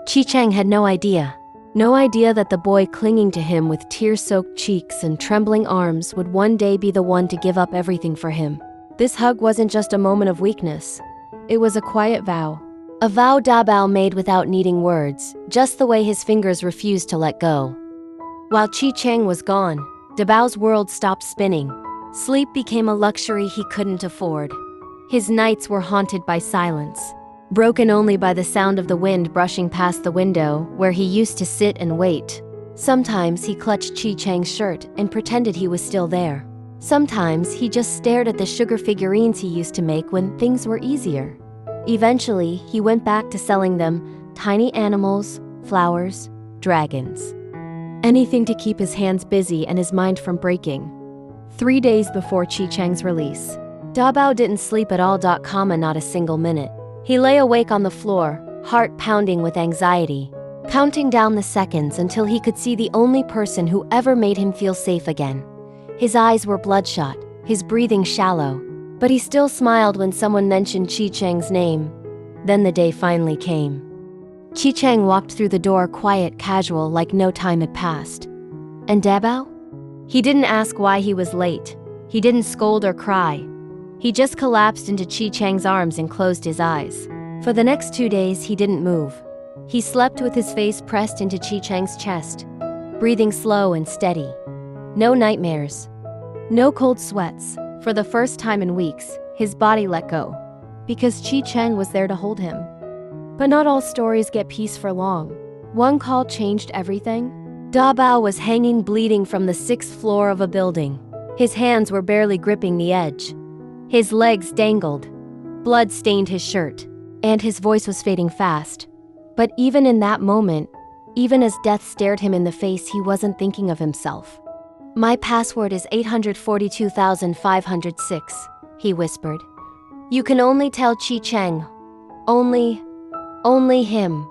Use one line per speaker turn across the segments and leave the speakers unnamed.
Chi Cheng had no idea. No idea that the boy clinging to him with tear-soaked cheeks and trembling arms would one day be the one to give up everything for him. This hug wasn't just a moment of weakness. It was a quiet vow. A vow Dabao made without needing words, just the way his fingers refused to let go. While Chi Cheng was gone, Dabao's world stopped spinning. Sleep became a luxury he couldn't afford. His nights were haunted by silence, broken only by the sound of the wind brushing past the window where he used to sit and wait. Sometimes he clutched Chi Cheng's shirt and pretended he was still there. Sometimes he just stared at the sugar figurines he used to make when things were easier. Eventually, he went back to selling them: tiny animals, flowers, dragons. Anything to keep his hands busy and his mind from breaking. 3 days before Chi Cheng's release, Dabao didn't sleep at all, not a single minute. He lay awake on the floor, heart pounding with anxiety, counting down the seconds until he could see the only person who ever made him feel safe again. His eyes were bloodshot, his breathing shallow, but he still smiled when someone mentioned Chi Cheng's name. Then the day finally came. Chi Cheng walked through the door, quiet, casual, like no time had passed. And Dabao? He didn't ask why he was late. He didn't scold or cry. He just collapsed into Chi Cheng's arms and closed his eyes. For the next 2 days, he didn't move. He slept with his face pressed into Chi Cheng's chest, breathing slow and steady. No nightmares. No cold sweats. For the first time in weeks, his body let go, because Chi Cheng was there to hold him. But not all stories get peace for long. One call changed everything. Dabao was hanging bleeding from the 6th floor of a building. His hands were barely gripping the edge. His legs dangled. Blood stained his shirt, and his voice was fading fast. But even in that moment, even as death stared him in the face, he wasn't thinking of himself. "My password is 842,506, he whispered. "You can only tell Chi Cheng. Only him."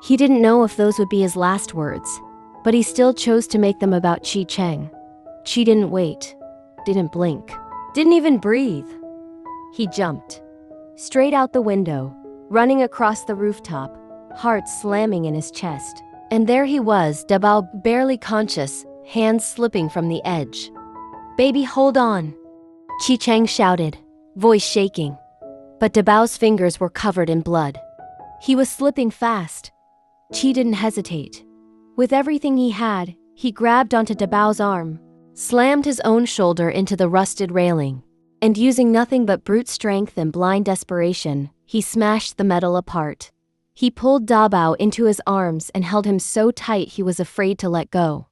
He didn't know if those would be his last words, but he still chose to make them about Chi Cheng. Chi didn't wait, didn't blink, didn't even breathe. He jumped straight out the window, running across the rooftop, heart slamming in his chest. And there he was, Dabao barely conscious, hands slipping from the edge. "Baby, hold on," Chi Cheng shouted, voice shaking. But Dabao's fingers were covered in blood. He was slipping fast. Chi didn't hesitate. With everything he had, he grabbed onto Dabao's arm, slammed his own shoulder into the rusted railing, and using nothing but brute strength and blind desperation, he smashed the metal apart. He pulled Dabao into his arms and held him so tight he was afraid to let go.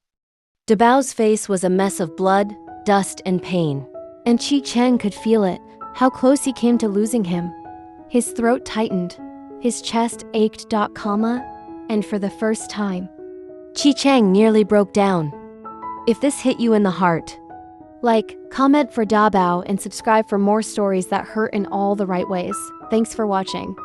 Dabao's face was a mess of blood, dust, and pain, and Chi Cheng could feel it, how close he came to losing him. His throat tightened, his chest ached, and for the first time, Chi Cheng nearly broke down. If this hit you in the heart, like, comment for Dabao, and subscribe for more stories that hurt in all the right ways. Thanks for watching.